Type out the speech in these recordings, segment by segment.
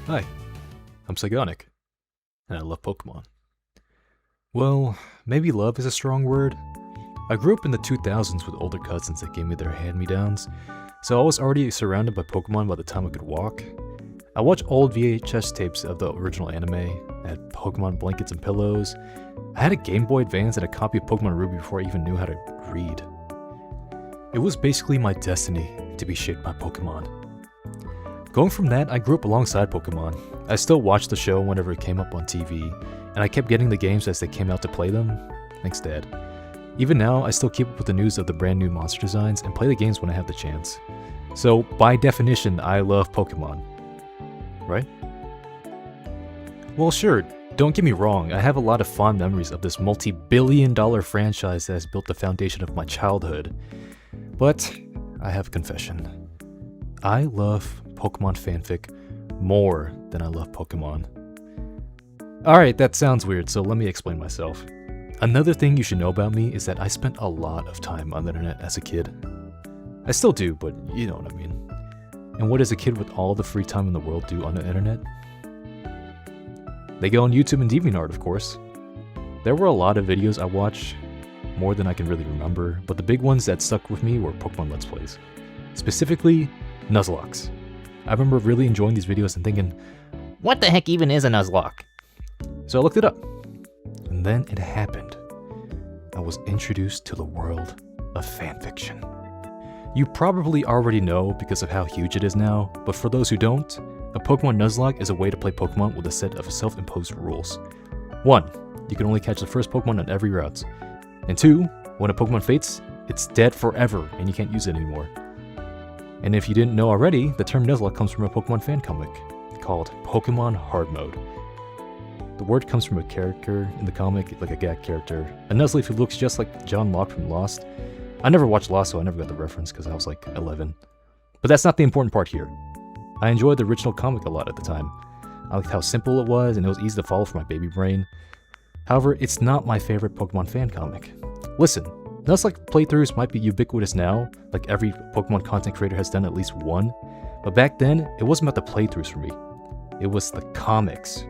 Hi, I'm Psionic, and I love Pokemon. Well, maybe love is a strong word. I grew up in the 2000s with older cousins that gave me their hand-me-downs, so I was already surrounded by Pokemon by the time I could walk. I watched old VHS tapes of the original anime, I had Pokemon blankets and pillows, I had a Game Boy Advance and a copy of Pokemon Ruby before I even knew how to read. It was basically my destiny to be shaped by Pokemon. Going from that, I grew up alongside Pokemon. I still watched the show whenever it came up on TV, and I kept getting the games as they came out to play them. Thanks, Dad. Even now, I still keep up with the news of the brand new monster designs and play the games when I have the chance. So, by definition, I love Pokemon. Right? Well, sure, don't get me wrong, I have a lot of fond memories of this multi-billion-dollar franchise that has built the foundation of my childhood. But, I have a confession. I love Pokemon Fanfic more than I love Pokemon. Alright, that sounds weird, so let me explain myself. Another thing you should know about me is that I spent a lot of time on the internet as a kid. I still do, but you know what I mean. And what does a kid with all the free time in the world do on the internet? They go on YouTube and DeviantArt, of course. There were a lot of videos I watched, more than I can really remember, but the big ones that stuck with me were Pokemon Let's Plays. Specifically, Nuzlocks. I remember really enjoying these videos and thinking, what the heck even is a Nuzlocke? So I looked it up. And then it happened. I was introduced to the world of fanfiction. You probably already know because of how huge it is now, but for those who don't, a Pokemon Nuzlocke is a way to play Pokemon with a set of self-imposed rules. 1. You can only catch the first Pokemon on every route. And 2. When a Pokemon faints, it's dead forever and you can't use it anymore. And if you didn't know already, the term Nuzlocke comes from a Pokemon fan comic called Pokemon Hard Mode. The word comes from a character in the comic, like a gag character, a Nuzleaf who looks just like John Locke from Lost. I never watched Lost, so I never got the reference because I was like 11. But that's not the important part here. I enjoyed the original comic a lot at the time. I liked how simple it was and it was easy to follow for my baby brain. However, it's not my favorite Pokemon fan comic. Listen, Nuzlocke playthroughs might be ubiquitous now, like every Pokemon content creator has done at least one, but back then, it wasn't about the playthroughs for me. It was the comics.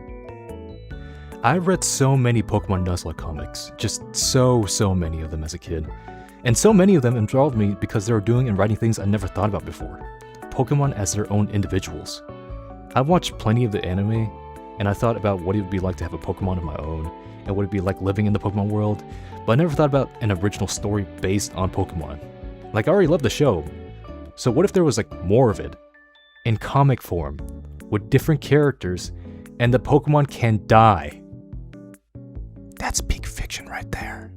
I read so many Pokemon Nuzlocke comics, just so many of them as a kid. And so many of them enthralled me because they were doing and writing things I never thought about before. Pokemon as their own individuals. I've watched plenty of the anime, and I thought about what it would be like to have a Pokemon of my own, and what it'd be like living in the Pokemon world, but I never thought about an original story based on Pokemon. Like, I already love the show, so what if there was like more of it? In comic form, with different characters, and the Pokemon can die. That's peak fiction right there.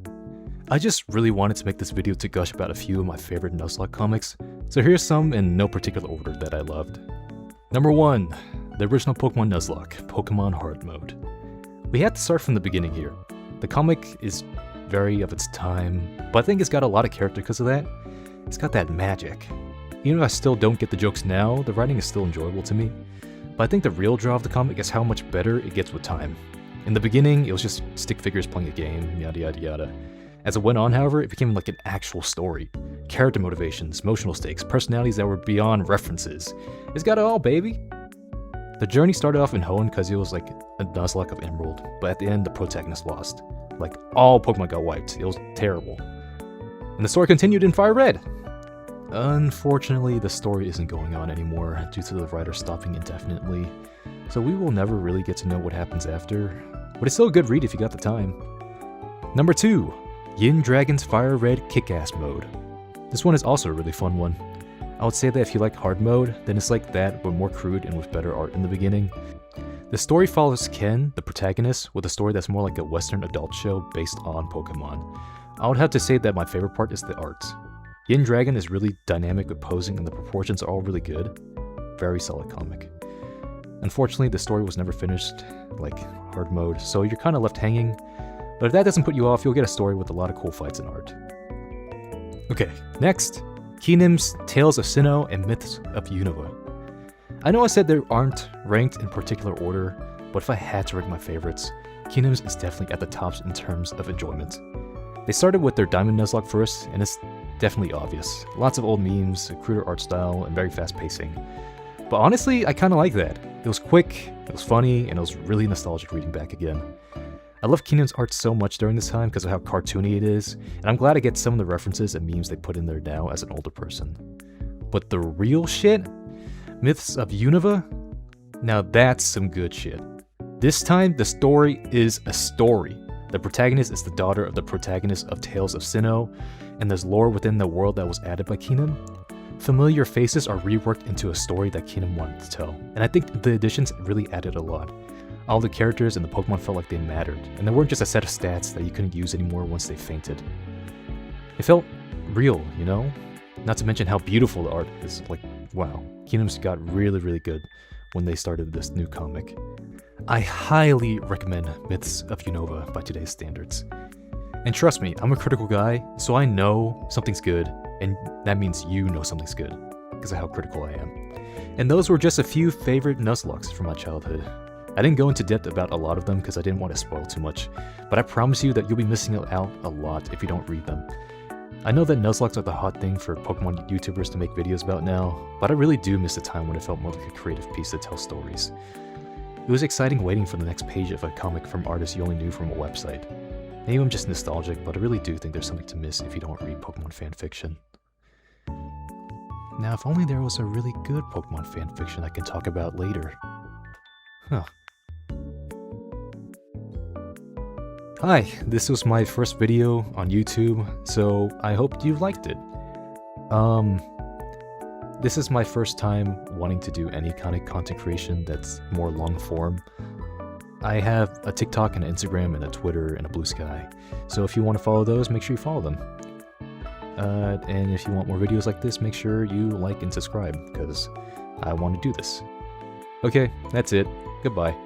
I just really wanted to make this video to gush about a few of my favorite Nuzlocke comics, so here's some in no particular order that I loved. Number 1, the original Pokemon Nuzlocke, Pokemon Hard Mode. We have to start from the beginning here. The comic is very of its time, but I think it's got a lot of character because of that. It's got that magic. Even if I still don't get the jokes now, the writing is still enjoyable to me. But I think the real draw of the comic is how much better it gets with time. In the beginning, it was just stick figures playing a game, yada yada yada. As it went on, however, it became like an actual story. Character motivations, emotional stakes, personalities that were beyond references. It's got it all, baby! The journey started off in Hoenn because it was like a Nuzlocke of Emerald, but at the end, the protagonist lost. Like, all Pokemon got wiped. It was terrible. And the story continued in Fire Red! Unfortunately, the story isn't going on anymore due to the writer stopping indefinitely, so we will never really get to know what happens after, but it's still a good read if you got the time. Number 2. Yin Dragon's Fire Red Kick-Ass Mode. This one is also a really fun one. I would say that if you like hard mode, then it's like that, but more crude and with better art in the beginning. The story follows Ken, the protagonist, with a story that's more like a Western adult show based on Pokemon. I would have to say that my favorite part is the art. Yin Dragon is really dynamic with posing and the proportions are all really good. Very solid comic. Unfortunately, the story was never finished, like hard mode, so you're kind of left hanging. But if that doesn't put you off, you'll get a story with a lot of cool fights and art. Okay, next, Kenim's Tales of Sinnoh and Myths of Unova. I know I said they aren't ranked in particular order, but if I had to rank my favorites, Kenim's is definitely at the tops in terms of enjoyment. They started with their Diamond Nuzlocke first, and it's definitely obvious. Lots of old memes, a cruder art style, and very fast pacing. But honestly, I kinda like that. It was quick, it was funny, and it was really nostalgic reading back again. I love Kenim's art so much during this time because of how cartoony it is, and I'm glad I get some of the references and memes they put in there now as an older person. But the real shit? Myths of Unova? Now that's some good shit. This time, the story is a story. The protagonist is the daughter of the protagonist of Tales of Sinnoh, and there's lore within the world that was added by Kenim. Familiar faces are reworked into a story that Kenim wanted to tell, and I think the additions really added a lot. All the characters and the Pokemon felt like they mattered, and they weren't just a set of stats that you couldn't use anymore once they fainted. It felt real, you know? Not to mention how beautiful the art is. Like, wow. Kenim's got really good when they started this new comic. I highly recommend Myths of Unova by today's standards. And trust me, I'm a critical guy, so I know something's good, and that means you know something's good, because of how critical I am. And those were just a few favorite Nuzlocks from my childhood. I didn't go into depth about a lot of them because I didn't want to spoil too much, but I promise you that you'll be missing out a lot if you don't read them. I know that Nuzlocks are the hot thing for Pokemon YouTubers to make videos about now, but I really do miss the time when it felt more like a creative piece to tell stories. It was exciting waiting for the next page of a comic from artists you only knew from a website. Maybe I'm just nostalgic, but I really do think there's something to miss if you don't read Pokemon fanfiction. Now, if only there was a really good Pokemon fanfiction I can talk about later. Huh. Hi, this was my first video on YouTube, so I hope you liked it. This is my first time wanting to do any kind of content creation that's more long form. I have a TikTok and an Instagram and a Twitter and a Blue Sky, so if you want to follow those, make sure you follow them. And if you want more videos like this, make sure you like and subscribe, because I want to do this. Okay, that's it. Goodbye.